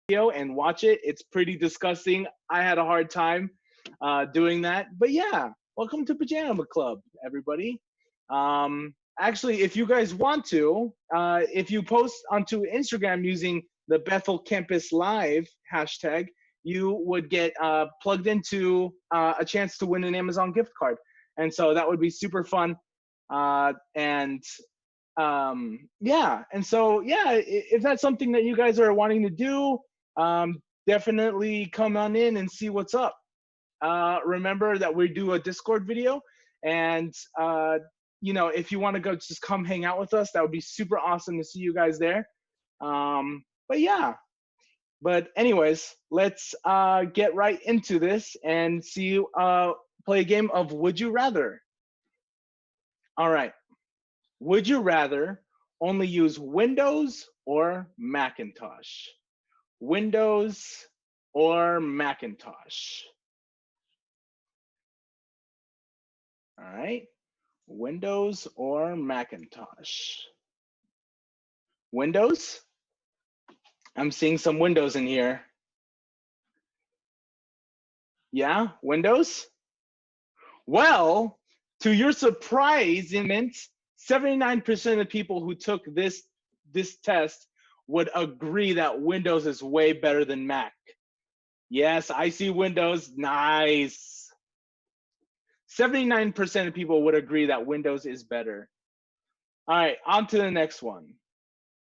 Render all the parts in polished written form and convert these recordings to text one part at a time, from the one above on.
video and watch it. It's pretty disgusting. I had a hard time doing that. But yeah, welcome to Pajama Club, everybody. Actually, if you guys want to, if you post onto Instagram using the Bethel Campus Live hashtag, you would get plugged into a chance to win an Amazon gift card. And so that would be super fun. Yeah, and so yeah, if that's something that you guys are wanting to do, definitely come on in and see what's up. Remember that we do a Discord video, and you know, if you want to go, just come hang out with us. That would be super awesome to see you guys there. But yeah, but anyways, let's get right into this and see play a game of Would You Rather. All right. Would you rather only use Windows or Macintosh? Windows or Macintosh? All right. Windows or Macintosh? Windows? I'm seeing some Windows in here. Yeah, Windows? Well, to your surprise, 79% of people who took this test would agree that Windows is way better than Mac. Yes, I see Windows. Nice. 79% of people would agree that Windows is better. All right, on to the next one.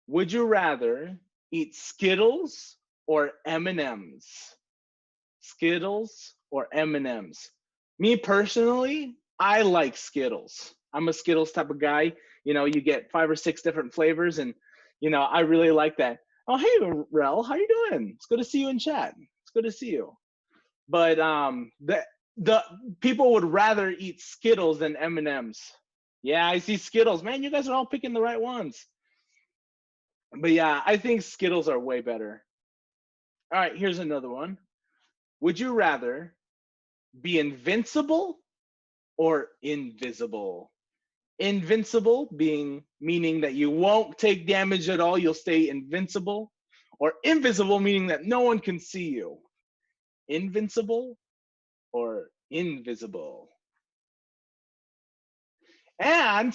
Would you rather eat Skittles or M&Ms? Skittles or M&Ms? Me personally, I like Skittles. I'm a Skittles type of guy. You know, you get 5 or 6 different flavors, and you know, I really like that. Oh, hey, Rel, how you doing? It's good to see you in chat. It's good to see you. But the people would rather eat Skittles than M&Ms. Yeah, I see Skittles. Man, you guys are all picking the right ones. But yeah, I think Skittles are way better. All right, here's another one. Would you rather be invincible or invisible? Invincible meaning that you won't take damage at all, you'll stay invincible, or invisible meaning that no one can see you. Invincible or invisible? And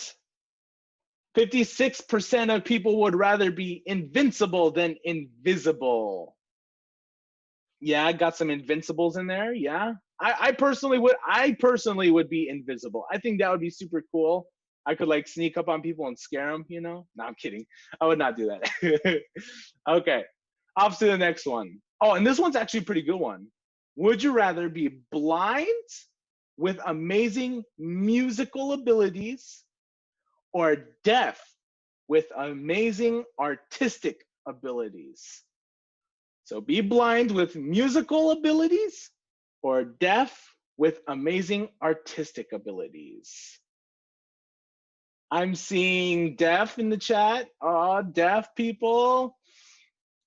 56% of people would rather be invincible than invisible. Yeah, I got some invincibles in there. Yeah. I personally would be invisible. I think that would be super cool. I could like sneak up on people and scare them, you know? No, I'm kidding. I would not do that. Okay, off to the next one. Oh, and this one's actually a pretty good one. Would you rather be blind with amazing musical abilities or deaf with amazing artistic abilities? So be blind with musical abilities or deaf with amazing artistic abilities. I'm seeing deaf in the chat. Oh, deaf people.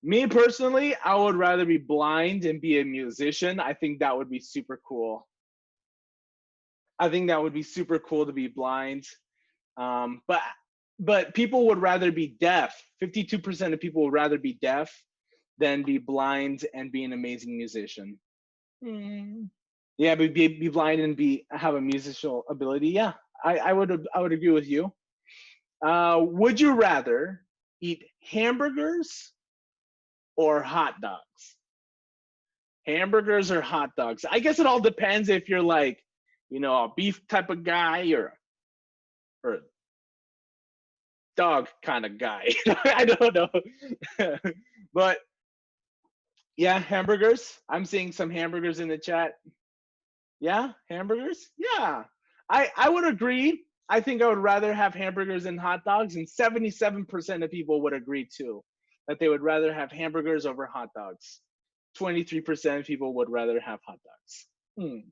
Me personally, I would rather be blind and be a musician. I think that would be super cool. I think that would be super cool to be blind. But people would rather be deaf. 52% of people would rather be deaf than be blind and be an amazing musician. Yeah, but be blind and have a musical ability. Yeah, I would agree with you. Would you rather eat hamburgers or hot dogs? Hamburgers or hot dogs? I guess it all depends if you're like, you know, a beef type of guy or a dog kind of guy. I don't know. But yeah, hamburgers. I'm seeing some hamburgers in the chat. Yeah, hamburgers? Yeah. I would agree. I think I would rather have hamburgers than hot dogs, and 77% of people would agree too, that they would rather have hamburgers over hot dogs. 23% of people would rather have hot dogs.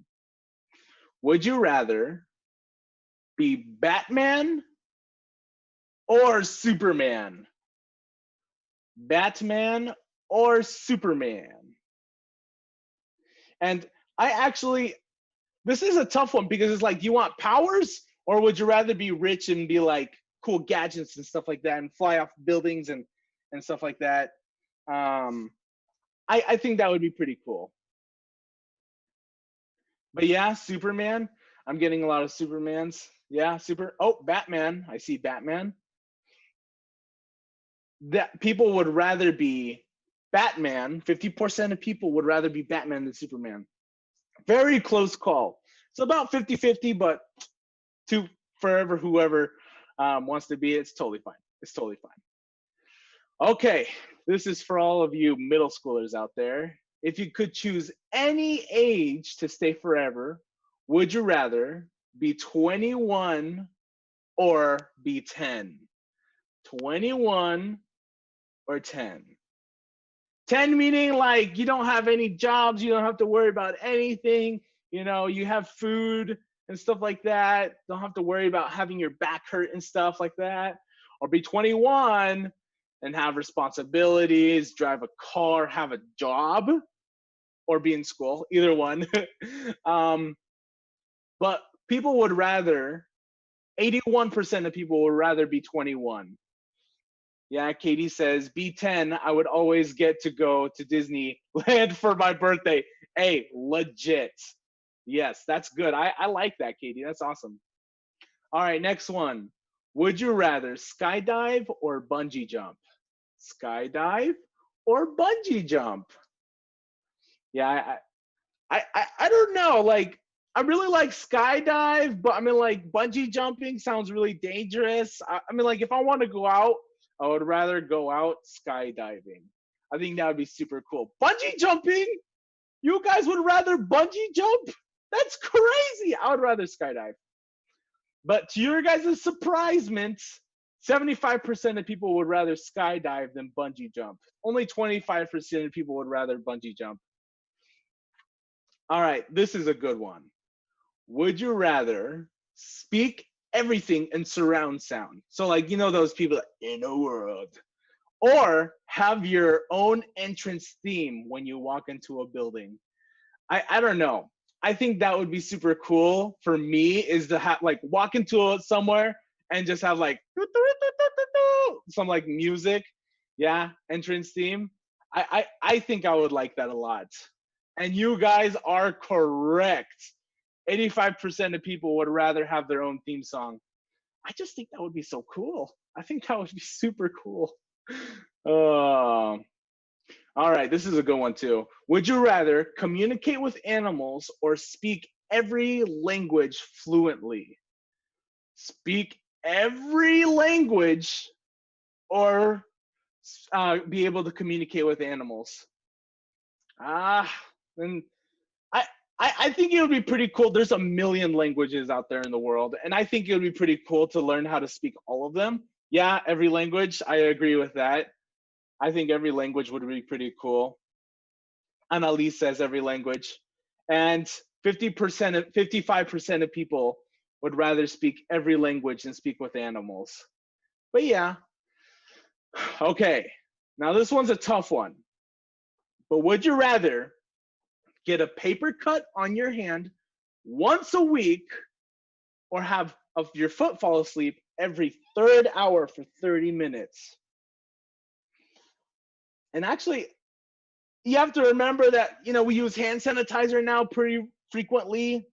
Would you rather be Batman or Superman? Batman or Superman? And this is a tough one because it's like, do you want powers or would you rather be rich and be like cool gadgets and stuff like that and fly off buildings and stuff like that? I think that would be pretty cool. But yeah, Superman. I'm getting a lot of Supermans. Yeah, Oh, Batman. I see Batman. That people would rather be Batman. 50% of people would rather be Batman than Superman. Very close call. It's about 50-50, but to forever whoever wants to be it, it's totally fine. It's totally fine. Okay, this is for all of you middle schoolers out there. If you could choose any age to stay forever, would you rather be 21 or be 10? 21 or 10? 10 meaning like you don't have any jobs, you don't have to worry about anything, you have food and stuff like that. Don't have to worry about having your back hurt and stuff like that. Or be 21 and have responsibilities, drive a car, have a job, or be in school, either one. But people would rather, 81% of people would rather be 21. Yeah, Katie says, B10, I would always get to go to Disneyland for my birthday. Hey, legit. Yes, that's good. I like that, Katie. That's awesome. All right, next one. Would you rather skydive or bungee jump? Skydive or bungee jump? Yeah, I don't know. Like, I really like skydive, but I mean, like, bungee jumping sounds really dangerous. I mean, like, if I want to go out, I would rather go out skydiving. I think that would be super cool. Bungee jumping? You guys would rather bungee jump? That's crazy. I would rather skydive. But to your guys' surprisement, 75% of people would rather skydive than bungee jump. Only 25% of people would rather bungee jump. All right, this is a good one. Would you rather speak everything in surround sound? So, like, those people in a world, or have your own entrance theme when you walk into a building? I don't know. I think that would be super cool for me, is to have, like, walk into somewhere and just have like some like music. Yeah, entrance theme. I think I would like that a lot. And you guys are correct. 85% of people would rather have their own theme song. I just think that would be so cool. I think that would be super cool. Uh, all right, this is a good one too. Would you rather communicate with animals or speak every language fluently? Speak every language or be able to communicate with animals? Then I, I think it would be pretty cool. There's a million languages out there in the world, and I think it would be pretty cool to learn how to speak all of them. Yeah, every language. I agree with that. I think every language would be pretty cool. Annalise says every language. And 55% of people would rather speak every language than speak with animals. But yeah. Okay. Now this one's a tough one. But would you rather get a paper cut on your hand once a week, or have your foot fall asleep every third hour for 30 minutes? And actually, you have to remember that, we use hand sanitizer now pretty frequently.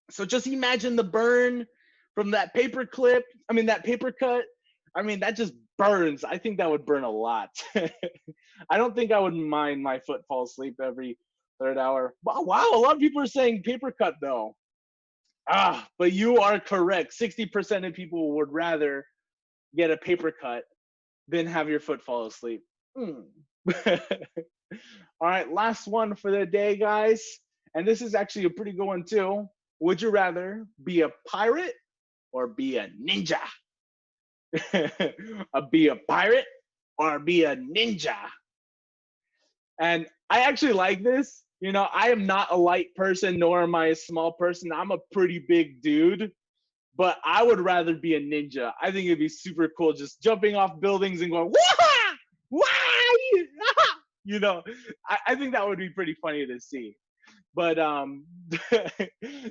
So just imagine the burn from that paper cut. I mean, that just burns. I think that would burn a lot. I don't think I would mind my foot fall asleep every third hour. Wow, a lot of people are saying paper cut though. But you are correct. 60% of people would rather get a paper cut than have your foot fall asleep. All right, last one for the day, guys. And this is actually a pretty good one too. Would you rather be a pirate or be a ninja? Be a pirate or be a ninja? And I actually like this. I am not a light person, nor am I a small person. I'm a pretty big dude, but I would rather be a ninja. I think it'd be super cool just jumping off buildings and going, wah! Wah! I think that would be pretty funny to see. But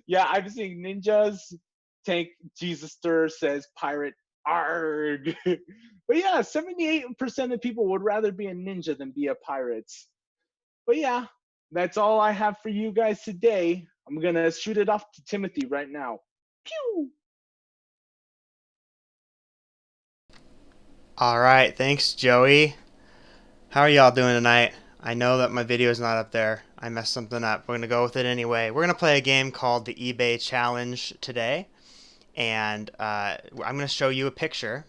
yeah, I've seen ninjas. Tank Jesus Stir says pirate arg. But yeah, 78% of people would rather be a ninja than be a pirate. But yeah, that's all I have for you guys today. I'm gonna shoot it off to Timothy right now. Pew! All right, thanks, Joey. How are y'all doing tonight? I know that my video is not up there. I messed something up. We're gonna go with it anyway. We're gonna play a game called the eBay Challenge today, and I'm gonna show you a picture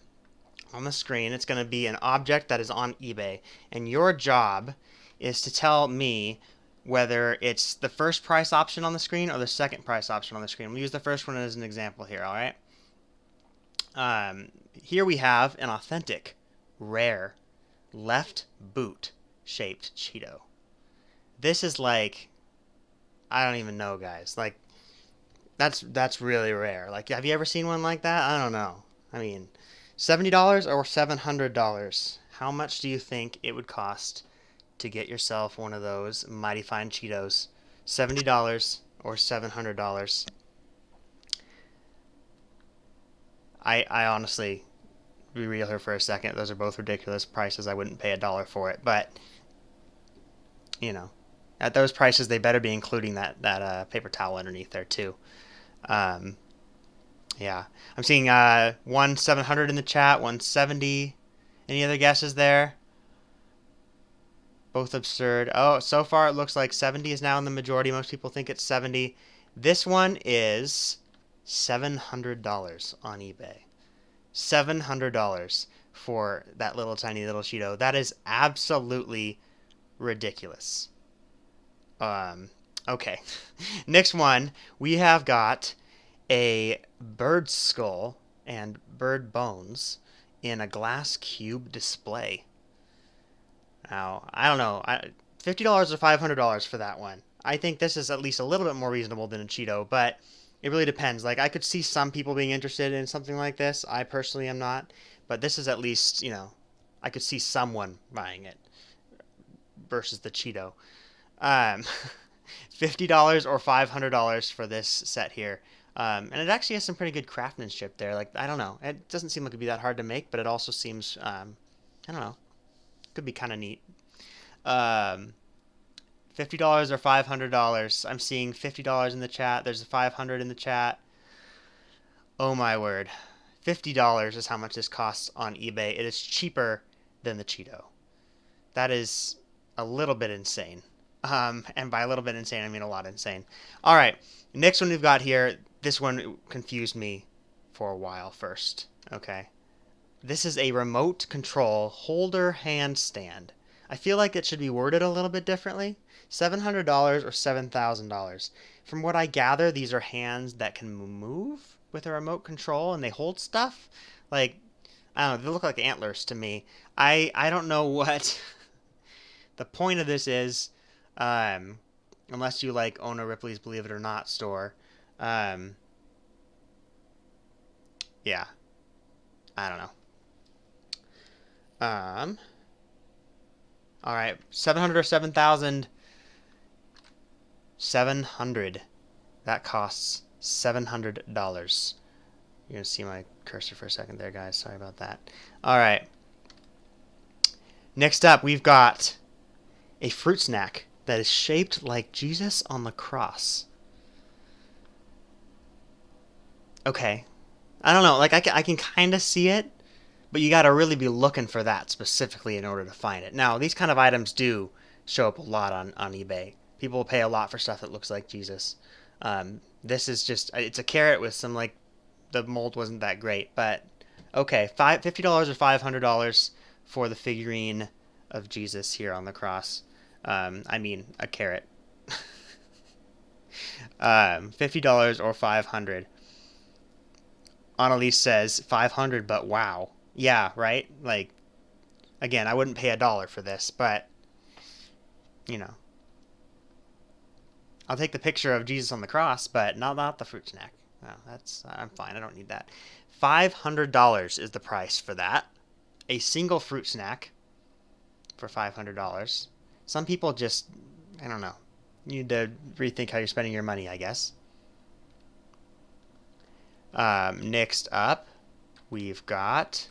on the screen. It's gonna be an object that is on eBay, and your job is to tell me whether it's the first price option on the screen or the second price option on the screen. We'll use the first one as an example here. All right. Here we have an authentic, rare, left boot shaped Cheeto. This is like, I don't even know, guys. Like, that's really rare. Like, have you ever seen one like that? I don't know. I mean, $70 or $700? How much do you think it would cost to get yourself one of those mighty fine Cheetos? $70 or $700? I honestly, be real here for a second. Those are both ridiculous prices. I wouldn't pay $1 for it, but you know, at those prices, they better be including that paper towel underneath there too. Um, yeah, I'm seeing one 700 in the chat, 170. Any other guesses there? Both absurd. Oh, so far it looks like 70 is now in the majority. Most people think it's 70. This one is $700 on eBay. $700 for that little tiny little Cheeto. That is absolutely ridiculous. Okay. Next one, we have got a bird skull and bird bones in a glass cube display. Now, I don't know. $50 or $500 for that one. I think this is at least a little bit more reasonable than a Cheeto, but it really depends. Like, I could see some people being interested in something like this. I personally am not, but this is at least, I could see someone buying it versus the Cheeto. Um, $50 or $500 for this set here. And it actually has some pretty good craftsmanship there. Like, I don't know. It doesn't seem like it'd be that hard to make, but it also seems, I don't know, could be kind of neat. Um, $50 or $500. I'm seeing $50 in the chat. There's a 500 in the chat. Oh my word. $50 is how much this costs on eBay. It is cheaper than the Cheeto. That is a little bit insane. And by a little bit insane, I mean a lot insane. All right, next one we've got here. This one confused me for a while first. Okay, this is a remote control holder handstand. I feel like it should be worded a little bit differently. $700 or $7,000. From what I gather, these are hands that can move with a remote control and they hold stuff. Like, I don't know, they look like antlers to me. I don't know what the point of this is, unless you like own a Ripley's Believe It or Not store. Yeah, I don't know. All right, 700 or 7,000. 700. That costs $700. You're gonna see my cursor for a second there, guys. Sorry about that. All right. Next up, we've got a fruit snack that is shaped like Jesus on the cross. Okay. I don't know. Like, I can kind of see it, but you got to really be looking for that specifically in order to find it. Now, these kind of items do show up a lot on eBay. People will pay a lot for stuff that looks like Jesus. This is just, it's a carrot with some, like, the mold wasn't that great. But, okay, $50 or $500 for the figurine of Jesus here on the cross. I mean, a carrot. $50 or $500. Annalise says 500, but wow. Yeah, right? Like, again, I wouldn't pay $1 for this, but, you know. I'll take the picture of Jesus on the cross, but not the fruit snack. No, I'm fine. I don't need that. $500 is the price for that. A single fruit snack for $500. Some people just, I don't know. You need to rethink how you're spending your money, I guess. Next up, we've got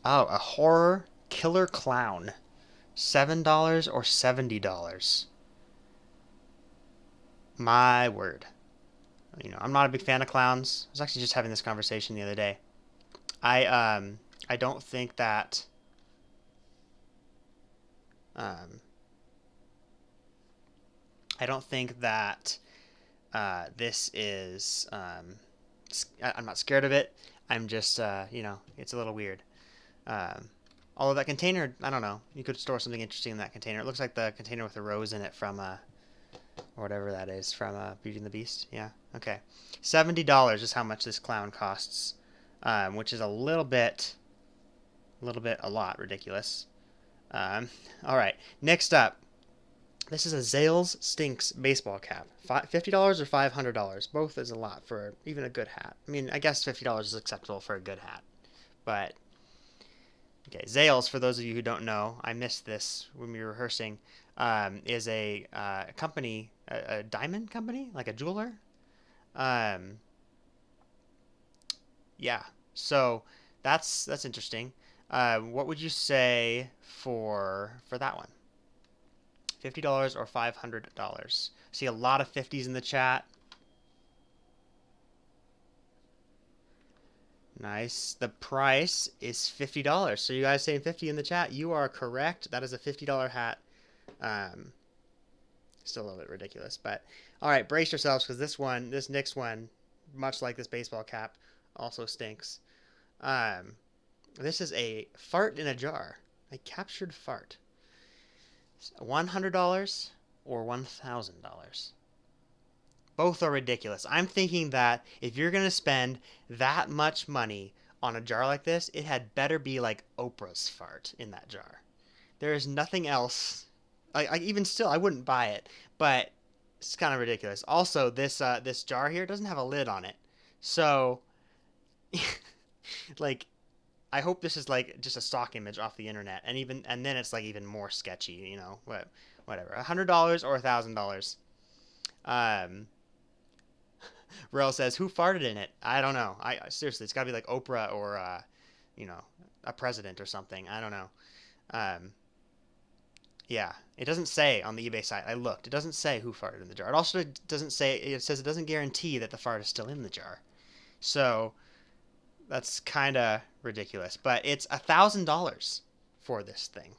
a horror killer clown $7 or $70? My word. I'm not a big fan of clowns. I was actually just having this conversation the other day. I don't think that um, I don't think that this is I'm not scared of it. I'm just it's a little weird. Um, Although that container, I don't know. You could store something interesting in that container. It looks like the container with the rose in it from or whatever that is from Beauty and the Beast. Yeah. Okay. $70 is how much this clown costs, which is a lot ridiculous. Um, all right. Next up, this is a Zales Stinks baseball cap. $50 or $500. Both is a lot for even a good hat. I mean, I guess $50 is acceptable for a good hat, but okay. Zales, for those of you who don't know, I missed this when we were rehearsing. Is a company, a diamond company, like a jeweler. Um, yeah. So that's interesting. What would you say for that one? $50 or $500? See a lot of 50s in the chat. Nice. The price is $50. So you guys saying 50 in the chat, you are correct. That is a $50 hat. Um, Still a little bit ridiculous, but all right, brace yourselves because this next one, much like this baseball cap, also stinks. Um, this is a fart in a jar, a captured fart. $100 or $1,000? Both are ridiculous. I'm thinking that if you're gonna spend that much money on a jar like this, it had better be like Oprah's fart in that jar. There is nothing else. Even still, I wouldn't buy it, but it's kind of ridiculous. Also, this jar here doesn't have a lid on it, so like I hope this is like just a stock image off the internet, and then it's like even more sketchy. Whatever. $100 or $1,000. Um, Rel says, "Who farted in it?" I don't know. I seriously, it's got to be like Oprah or you know, a president or something. I don't know. Um, Yeah, it doesn't say on the eBay site. I looked. It doesn't say who farted in the jar. It also doesn't say. It says it doesn't guarantee that the fart is still in the jar. So that's kind of ridiculous. But it's $1,000 for this thing.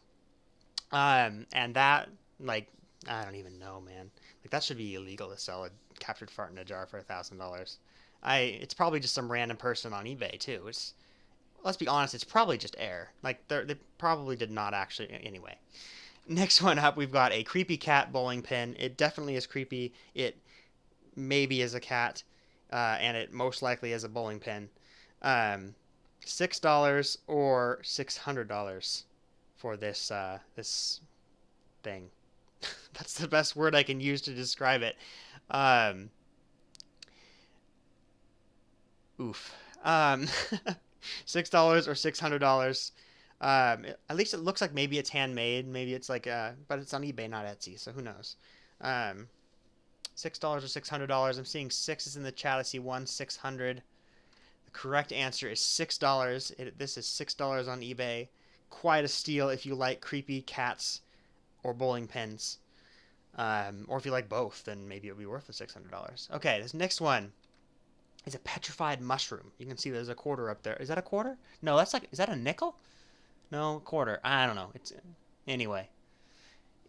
And that like I don't even know, man. Like that should be illegal to sell a captured fart in a jar for $1,000. It's probably just some random person on eBay too. Let's be honest. It's probably just air. Like they probably did not actually anyway. Next one up, we've got a creepy cat bowling pin. It definitely is creepy. It maybe is a cat, and it most likely is a bowling pin. Um, $6 or $600 for this thing. That's the best word I can use to describe it. Um, Oof. Um, $6 or $600. At least it looks like maybe it's handmade. Maybe it's like, but it's on eBay, not Etsy, so who knows? Um, $6 or $600. I'm seeing sixes in the chat. I see 600. The correct answer is $6. This is $6 on eBay. Quite a steal if you like creepy cats or bowling pins. Or if you like both, then maybe it'll be worth the $600. Okay, this next one is a petrified mushroom. You can see there's a quarter up there. Is that a quarter? No, is that a nickel? No, quarter. I don't know. Anyway.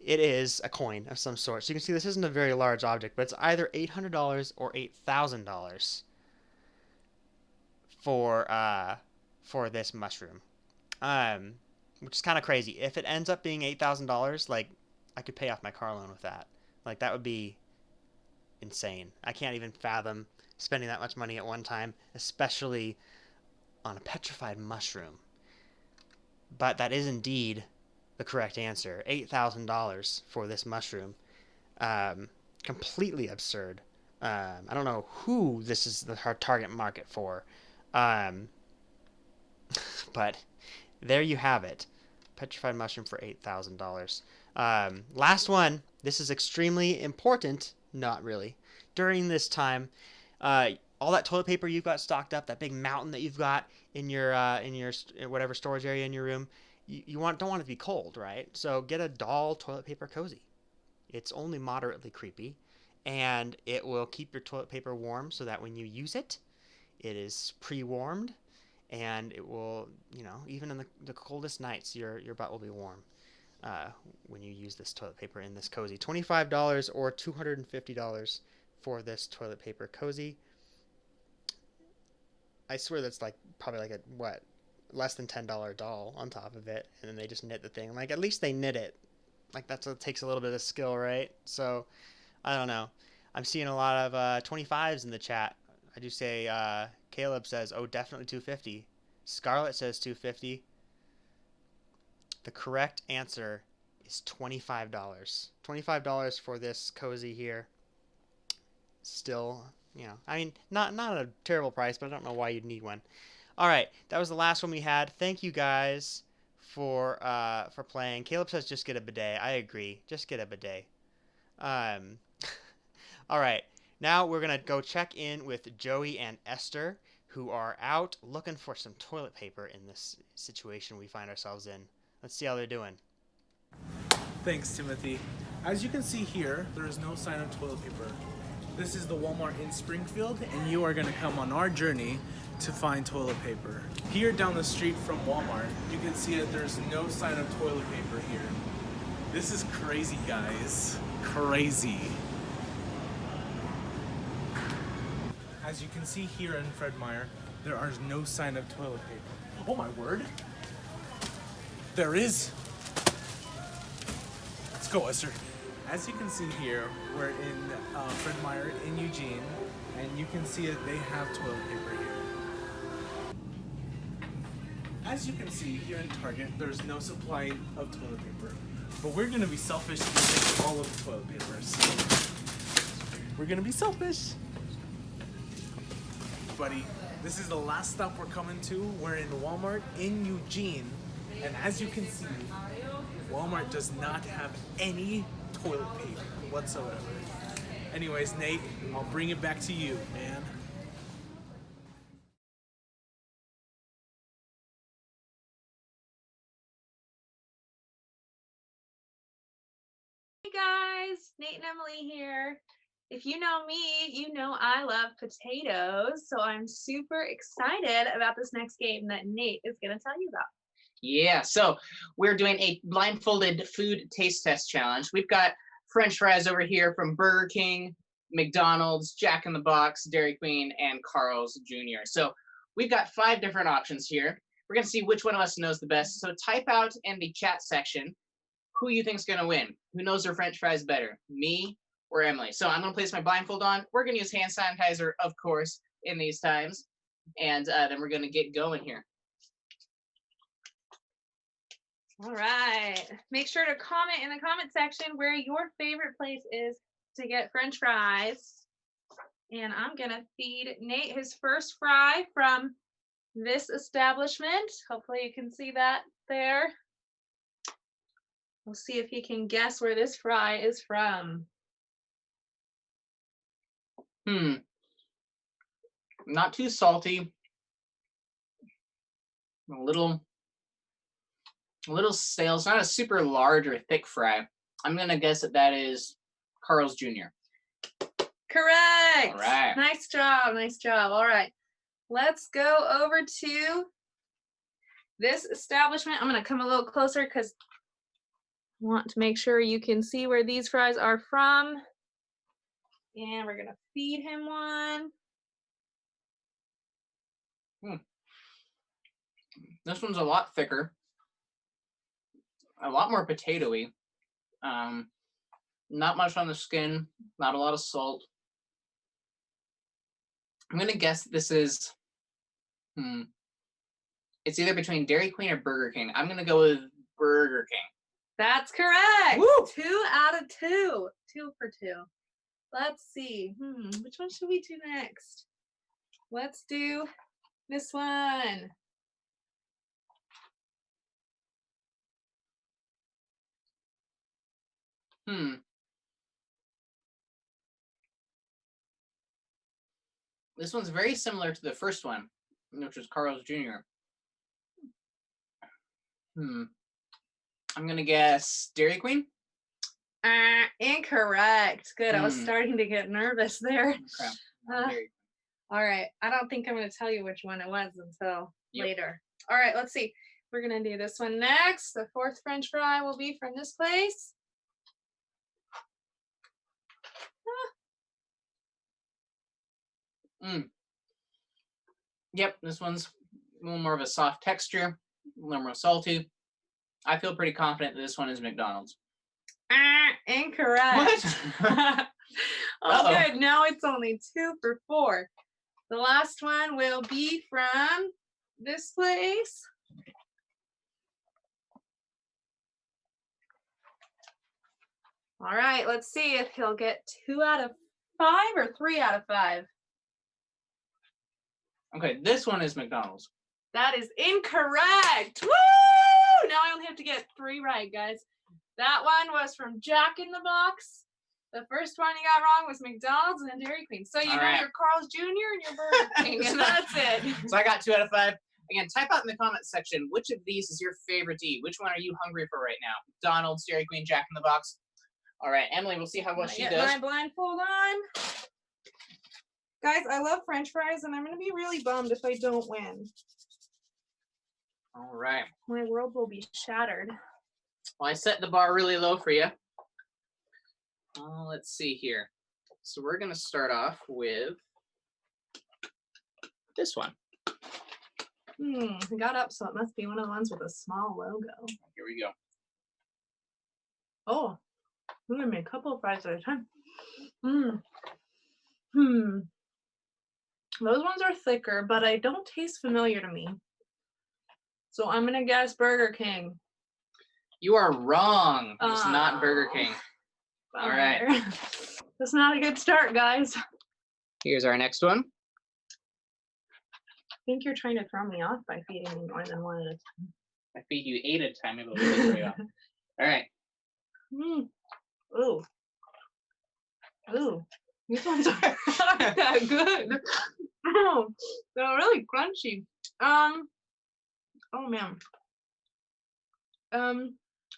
It is a coin of some sort. So you can see this isn't a very large object, but it's either $800 or $8,000 for this mushroom. Which is kind of crazy. If it ends up being $8,000, like I could pay off my car loan with that. Like that would be insane. I can't even fathom spending that much money at one time, especially on a petrified mushroom. But that is indeed the correct answer. $8,000 for this mushroom. Completely absurd. I don't know who this is the target market for. But there you have it. Petrified mushroom for $8,000. Last one. This is extremely important. Not really. During this time, all that toilet paper you've got stocked up, that big mountain that you've got in your whatever storage area in your room, you don't want it to be cold, right? So get a doll toilet paper cozy. It's only moderately creepy, and it will keep your toilet paper warm so that when you use it, it is pre-warmed, and it will, even in the coldest nights, your butt will be warm when you use this toilet paper in this cozy. $25 or $250 for this toilet paper cozy. I swear that's like probably like a what, less than $10 doll on top of it, and then they just knit the thing. Like at least they knit it. Like that's what takes a little bit of skill, right? So I don't know. I'm seeing a lot of 25s in the chat. I do say Caleb says, "Oh, definitely 250." Scarlett says 250. The correct answer is $25. $25 for this cozy here. Still, I mean, not a terrible price, but I don't know why you'd need one. All right, that was the last one we had. Thank you guys for playing. Caleb says just get a bidet. I agree. Just get a bidet. Um, all right, now we're gonna go check in with Joey and Esther, who are out looking for some toilet paper in this situation we find ourselves in. Let's see how they're doing. Thanks, Timothy. As you can see here, there is no sign of toilet paper. This is the Walmart in Springfield, and you are going to come on our journey to find toilet paper. Here down the street from Walmart, you can see that there's no sign of toilet paper here. This is crazy, guys. Crazy. As you can see here in Fred Meyer, there are no sign of toilet paper. Oh my word. There is. Let's go, Esther. As you can see here, we're in Fred Meyer in Eugene, and you can see that they have toilet paper here. As you can see here in Target, there's no supply of toilet paper, but we're gonna be selfish and take all of the toilet papers. We're gonna be selfish. Buddy, this is the last stop we're coming to. We're in Walmart in Eugene, and as you can see, Walmart does not have any toilet paper whatsoever. Anyways, Nate, I'll bring it back to you, man. Hey guys, Nate and Emily here. If you know me, you know I love potatoes, so I'm super excited about this next game that Nate is going to tell you about. Yeah, so we're doing a blindfolded food taste test challenge. We've got French fries over here from Burger King, McDonald's, Jack in the Box, Dairy Queen, and Carl's Jr. So we've got 5 different options here. We're going to see which one of us knows the best. So type out in the chat section who you think's going to win. Who knows their French fries better, me or Emily? So I'm going to place my blindfold on. We're going to use hand sanitizer, of course, in these times. And then we're going to get going here. All right. Make sure to comment in the comment section where your favorite place is to get French fries. And I'm going to feed Nate his first fry from this establishment. Hopefully you can see that there. We'll see if he can guess where this fry is from. Not too salty. A little stale. It's not a super large or thick fry. I'm gonna guess that is Carl's Jr. Correct. All right. Nice job. Nice job. All right. Let's go over to this establishment. I'm going to come a little closer because I want to make sure you can see where these fries are from. And we're going to feed him one. This one's a lot thicker. A lot more potato-y. Not much on the skin. Not a lot of salt. I'm going to guess this is... It's either between Dairy Queen or Burger King. I'm going to go with Burger King. That's correct. Woo! 2 out of 2. 2 for 2. Let's see. Which one should we do next? Let's do this one. This one's very similar to the first one, which was Carl's Jr. I'm gonna guess Dairy Queen. Incorrect. Good. I was Hmm. starting to get nervous there. Crap. Not Uh, Dairy Queen. All right. I don't think I'm going to tell you which one it was until Yep. later. All right. Let's see. We're going to do this one next. The fourth French fry will be from this place. Yep, this one's a little more of a soft texture, a little more salty. I feel pretty confident that this one is McDonald's. Incorrect. What? Oh, Uh-oh. good. Now it's only 2 for 4. The last one will be from this place. All right, let's see if he'll get 2 out of 5 or 3 out of 5. Okay, this one is McDonald's. That is incorrect. Woo! Now I only have to get 3 right, guys. That one was from Jack in the Box. The first one you got wrong was McDonald's and then Dairy Queen. So you All know right. your Carl's Jr. and your Burger King, and that's it. So I got 2 out of 5. Again, type out in the comments section which of these is your favorite to eat. Which one are you hungry for right now? McDonald's, Dairy Queen, Jack in the Box. All right, Emily, we'll see how well she Get does. my blindfold on. Guys, I love French fries, and I'm going to be really bummed if I don't win. All right. My world will be shattered. Well, I set the bar really low for you. Let's see here. So we're going to start off with this one. I got up, so it must be one of the ones with a small logo. Here we go. Oh, I'm going to make a couple of fries at a time. Those ones are thicker, but I don't taste familiar to me. So I'm going to guess Burger King. You are wrong. It's not Burger King. All right. That's not a good start, guys. I Here's our next one. think you're trying to throw me off by feeding me more than one at a time. I feed you 8 at a time. Maybe we'll throw you off. All right. Ooh. Ooh. These ones are not that good. Oh, they're really crunchy. Oh man.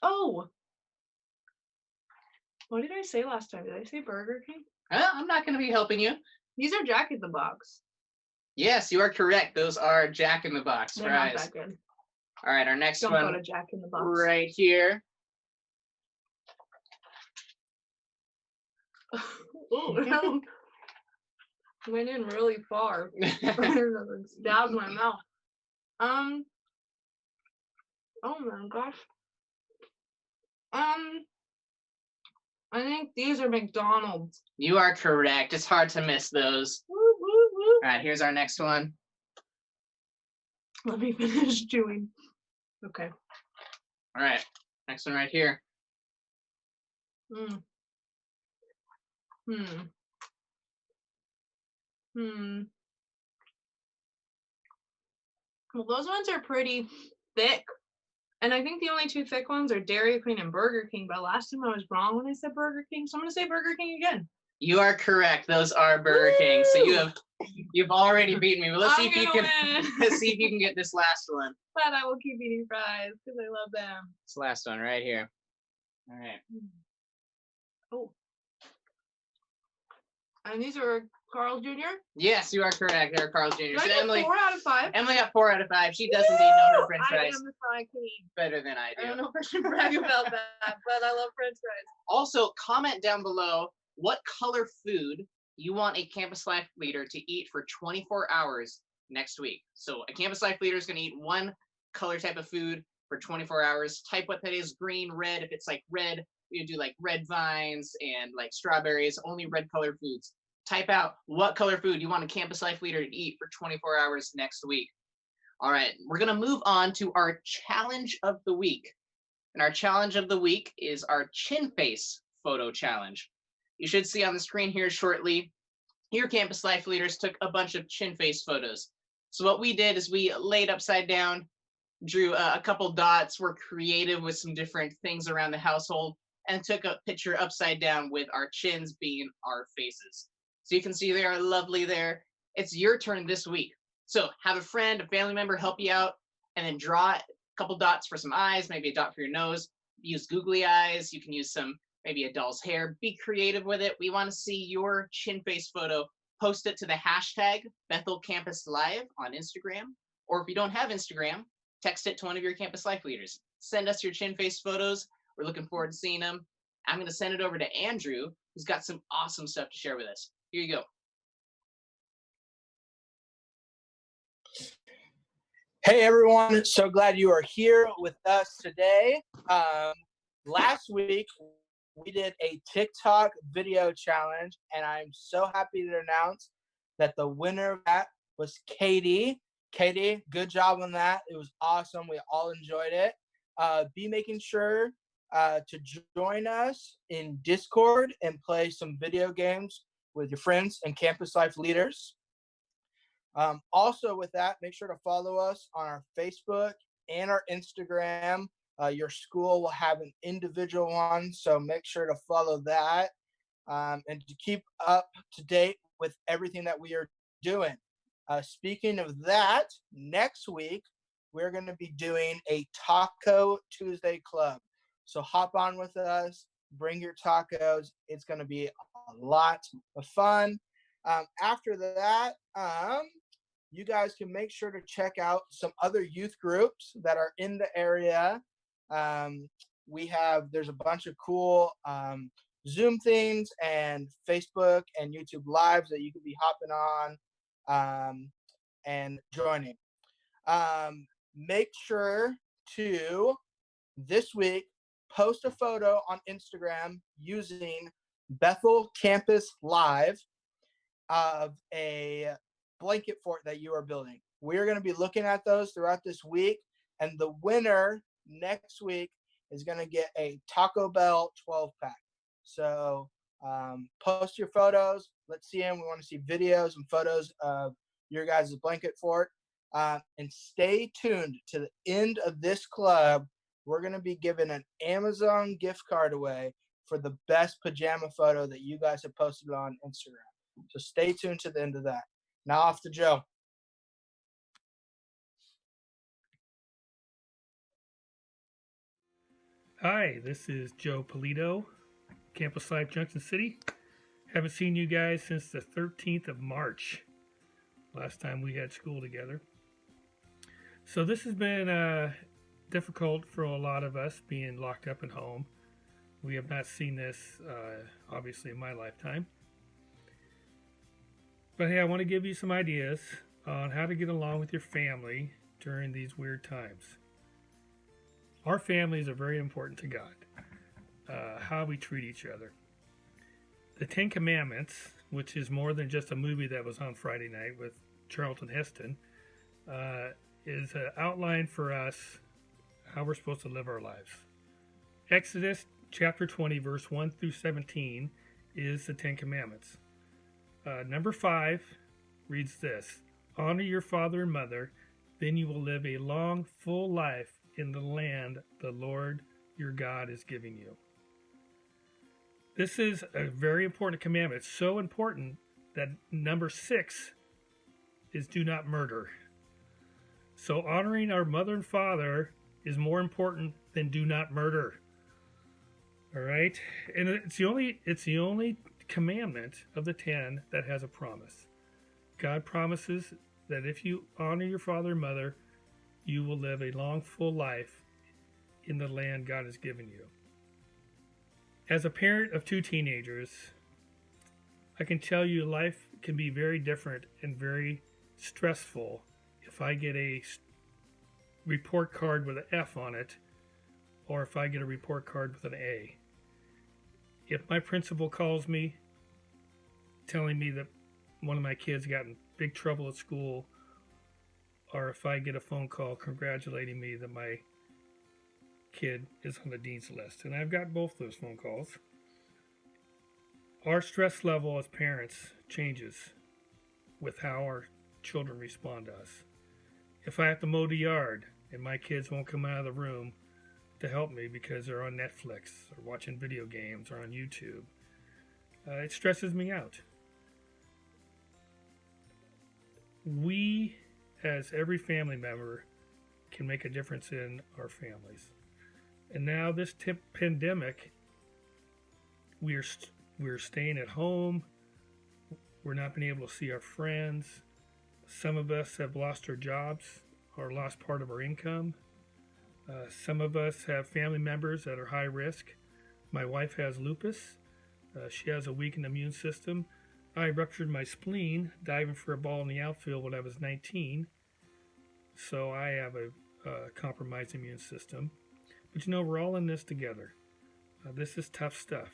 Oh. What did I say last time? Did I say Burger King? I'm not going to be helping you. These are Jack in the Box. Yes, you are correct. Those are Jack in the Box They're fries. not that good. All right, our next Don't one go to Jack in the Box. right here. Ooh, went in really far. Stabbed my mouth. Oh my gosh. I think these are McDonald's. You are correct. It's hard to miss those. Woo, woo, woo. All right, here's our next one. Let me finish chewing. Okay. All right, next one right here. Well, those ones are pretty thick. And I think the only 2 thick ones are Dairy Queen and Burger King. But last time I was wrong when I said Burger King. So I'm going to say Burger King again. You are correct. Those are Burger King. So you've already beaten me. But let's see if you can let's see if you can get this last one. But I will keep eating fries because I love them. This last one right here. All right. Oh. And these are Carl's Jr.? Yes, you are correct. They're Carl's Jr. Did So I get Emily 4 out of 5? Emily got 4 out of 5. She does indeed know her French I fries am the fry queen. better than I I do. don't know if I should brag about that, but I love French fries. Also, comment down below what color food you want a Campus Life leader to eat for 24 hours next week. So a Campus Life leader is going to eat one color type of food for 24 hours. Type what that is, green, red. If it's like red, you do like red vines and like strawberries, only red colored foods. Type out what color food you want a Campus Life leader to eat for 24 hours next week. All right, we're going to move on to our challenge of the week. And our challenge of the week is our chin face photo challenge. You should see on the screen here shortly, your Campus Life leaders took a bunch of chin face photos. So what we did is we laid upside down, drew a couple dots, were creative with some different things around the household, and took a picture upside down with our chins being our faces. So you can see they are lovely there. It's your turn this week. So have a friend, a family member help you out, and then draw a couple dots for some eyes, maybe a dot for your nose. use googly eyes. You can use maybe a doll's hair. Be creative with it. We want to see your chin face photo. Post it to the hashtag Bethel Campus Live on Instagram. Or if you don't have Instagram, text it to one of your campus life leaders. Send us your chin face photos. We're looking forward to seeing them. I'm going to send it over to Andrew, who's got some awesome stuff to share with us. Here you go. Hey everyone, so glad you are here with us today. Last week we did a TikTok video challenge, and I'm so happy to announce that the winner of that was Katie. Katie, good job on that. It was awesome. We all enjoyed it. Be making sure to join us in Discord and play some video games with your friends and campus life leaders. Also with that, make sure to follow us on our Facebook and our Instagram. Your school will have an individual one, so make sure to follow that and to keep up to date with everything that we are doing. Speaking of that, next week, we're going to be doing a Taco Tuesday Club. So hop on with us, bring your tacos. It's going to be a lot of fun. After that, you guys can make sure to check out some other youth groups that are in the area. There's a bunch of cool Zoom things and Facebook and YouTube lives that you can be hopping on and joining. Make sure to this week post a photo on Instagram using Bethel Campus Live of a blanket fort that you are building. We're going to be looking at those throughout this week, and the winner next week is going to get a Taco Bell 12-pack. So post your photos. Let's see them. We want to see videos and photos of your guys' blanket fort. And stay tuned to the end of this club. We're going to be giving an Amazon gift card away for the best pajama photo that you guys have posted on Instagram. So stay tuned to the end of that. Now off to Joe. Hi, this is Joe Polito, Campus Life Junction City. Haven't seen you guys since the 13th of March, last time we had school together. So this has been difficult for a lot of us being locked up at home. We have not seen this, obviously, in my lifetime. But hey, I want to give you some ideas on how to get along with your family during these weird times. Our families are very important to God, how we treat each other. The Ten Commandments, which is more than just a movie that was on Friday night with Charlton Heston, is an outline for us how we're supposed to live our lives. Exodus chapter 20, verse 1 through 17 is the Ten Commandments. Number 5 reads this: honor your father and mother, then you will live a long, full life in the land the Lord your God is giving you. This is a very important commandment. It's so important that number 6 is do not murder. So honoring our mother and father is more important than do not murder. All right? And it's the only commandment of the 10 that has a promise. God promises that if you honor your father and mother, you will live a long, full life in the land God has given you. As a parent of 2 teenagers, I can tell you life can be very different and very stressful if I get a report card with an F on it, or if I get a report card with an A. If my principal calls me telling me that one of my kids got in big trouble at school, or if I get a phone call congratulating me that my kid is on the dean's list, and I've got both those phone calls, our stress level as parents changes with how our children respond to us. If I have to mow the yard and my kids won't come out of the room to help me because they're on Netflix or watching video games or on YouTube, it stresses me out. We, as every family member, can make a difference in our families. And now this pandemic, we're staying at home. We're not being able to see our friends. Some of us have lost our jobs or lost part of our income. Some of us have family members that are high risk. My wife has lupus. She has a weakened immune system. I ruptured my spleen diving for a ball in the outfield when I was 19. So I have a compromised immune system. But you know, we're all in this together. This is tough stuff.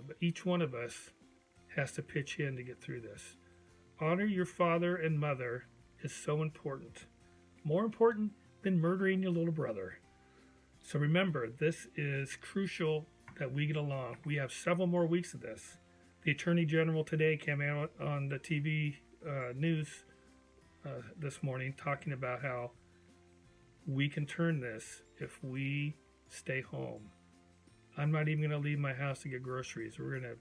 But each one of us has to pitch in to get through this. Honor your father and mother is so important. More important than murdering your little brother. So remember, this is crucial that we get along. We have several more weeks of this. The Attorney General today came out on the TV news this morning talking about how we can turn this if we stay home. I'm not even going to leave my house to get groceries. We're going to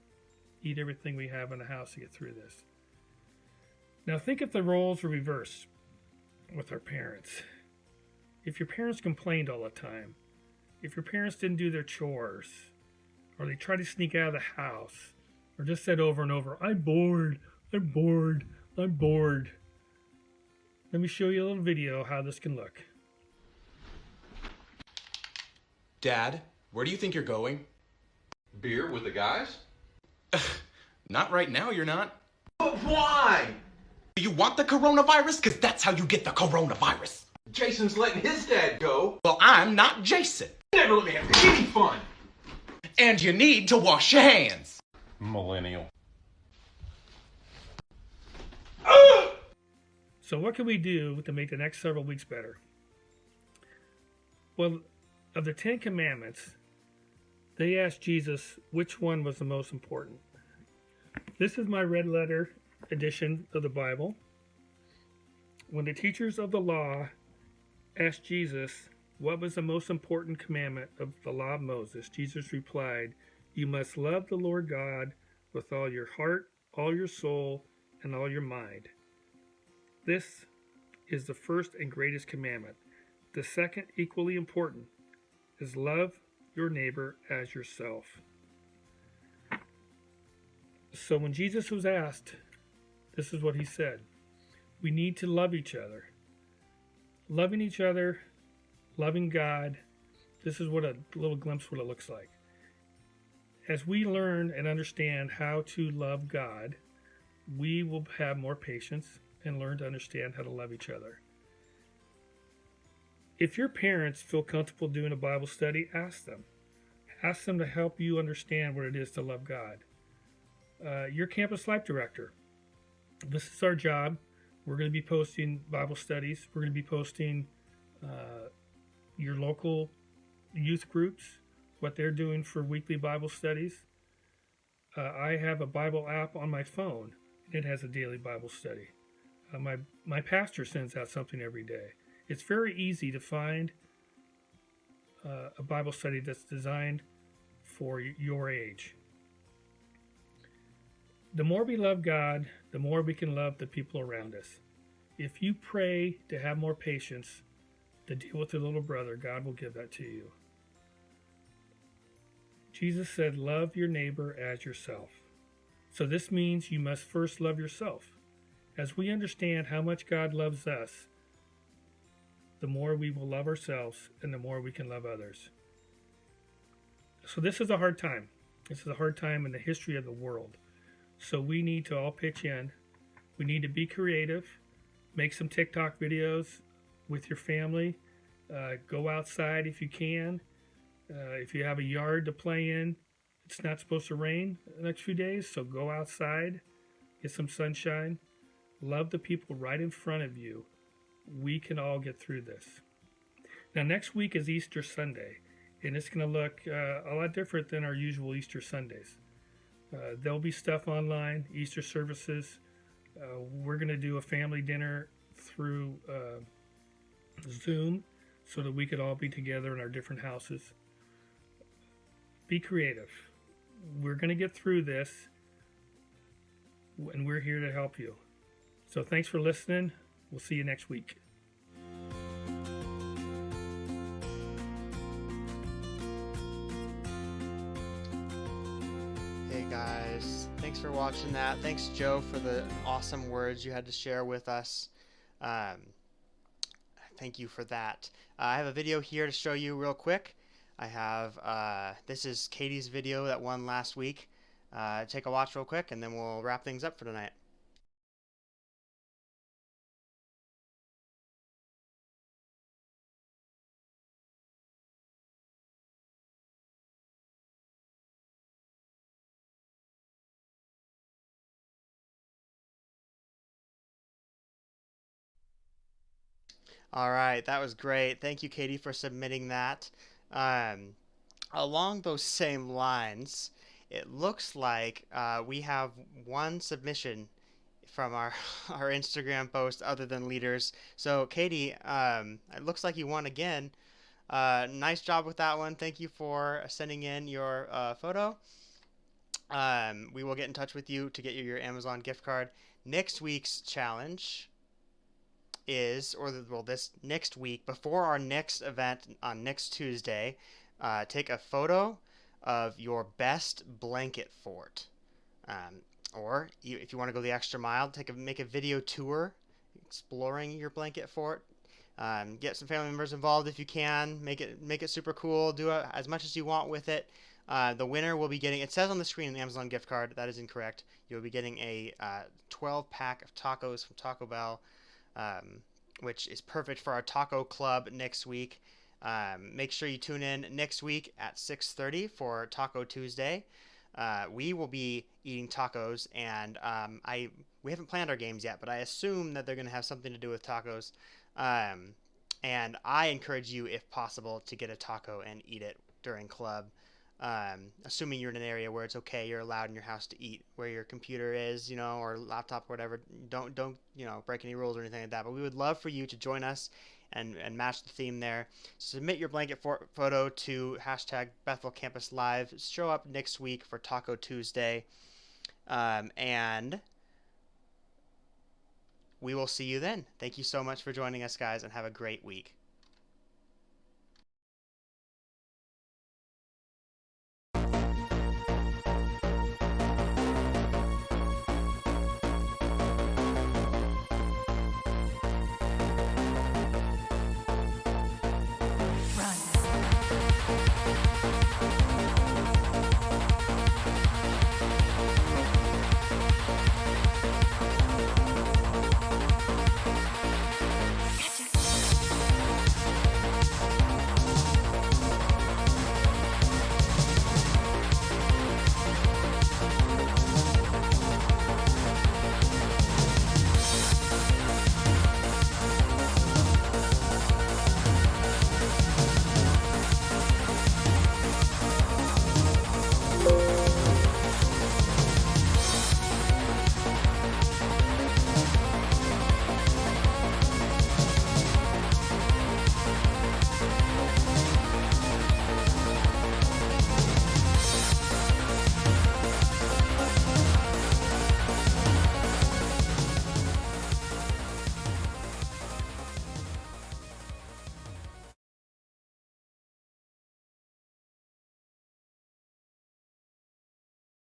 eat everything we have in the house to get through this. Now think if the roles were reversed with our parents. If your parents complained all the time, if your parents didn't do their chores, or they tried to sneak out of the house, or just said over and over, I'm bored, I'm bored, I'm bored. Let me show you a little video how this can look. Dad, where do you think you're going? Beer with the guys? Not right now, you're not. But why? Do you want the coronavirus? Because that's how you get the coronavirus. Jason's letting his dad go. Well, I'm not Jason. Never let me have any fun. And you need to wash your hands. Millennial. So what can we do to make the next several weeks better? Well, of the 10 Commandments, they asked Jesus which one was the most important. This is my red letter edition of the Bible. When the teachers of the law asked Jesus what was the most important commandment of the law of Moses, Jesus replied, you must love the Lord God with all your heart, all your soul, and all your mind. This is the first and greatest commandment. The second, equally important, is love your neighbor as yourself. So when Jesus was asked, this is what he said. We need to love each other. Loving each other, loving God. This is what a little glimpse of what it looks like. As we learn and understand how to love God, we will have more patience and learn to understand how to love each other. If your parents feel comfortable doing a Bible study, ask them. Ask them to help you understand what it is to love God. Your campus life director. This is our job. We're going to be posting Bible studies. We're going to be posting your local youth groups, what they're doing for weekly Bible studies. I have a Bible app on my phone. It has a daily Bible study. My pastor sends out something every day. It's very easy to find a Bible study that's designed for your age. The more we love God, the more we can love the people around us. If you pray to have more patience to deal with your little brother, God will give that to you. Jesus said, love your neighbor as yourself. So this means you must first love yourself. As we understand how much God loves us, the more we will love ourselves and the more we can love others. So this is a hard time. This is a hard time in the history of the world. So we need to all pitch in. We need to be creative. Make some TikTok videos with your family. Go outside if you can. If you have a yard to play in, it's not supposed to rain the next few days, so go outside, get some sunshine. Love the people right in front of you. We can all get through this. Now, next week is Easter Sunday, and it's going to look a lot different than our usual Easter Sundays. There'll be stuff online, Easter services. We're going to do a family dinner through Zoom so that we could all be together in our different houses. Be creative. We're going to get through this, and we're here to help you. So thanks for listening. We'll see you next week. guys. Thanks for watching that. Thanks, Joe, for the awesome words you had to share with us. Thank you for that. I have a video here to show you real quick. I have, this is Katie's video that won last week. Take a watch real quick, and then we'll wrap things up for tonight. All right, that was great. Thank you, Katie, for submitting that. Along those same lines, it looks like we have one submission from our our Instagram post other than leaders. So, Katie, it looks like you won again. Nice job with that one. Thank you for sending in your photo. We will get in touch with you to get you your Amazon gift card. Next week's challenge is, this next week, before our next event on next Tuesday, take a photo of your best blanket fort. Or if you want to go the extra mile, make a video tour exploring your blanket fort. Get some family members involved if you can. Make it super cool. Do as much as you want with it. The winner will be getting, it says on the screen, an Amazon gift card. That is incorrect. You'll be getting a 12-pack of tacos from Taco Bell, which is perfect for our taco club next week. Make sure you tune in next week at 6:30 for Taco Tuesday. We will be eating tacos, and we haven't planned our games yet, but I assume that they're going to have something to do with tacos. And I encourage you, if possible, to get a taco and eat it during club. Assuming you're in an area where it's okay, you're allowed in your house to eat where your computer is, or laptop or whatever. Don't break any rules or anything like that. But we would love for you to join us and match the theme there. Submit your blanket photo to hashtag Bethel Campus Live. Show up next week for Taco Tuesday, and we will see you then. Thank you so much for joining us, guys, and have a great week.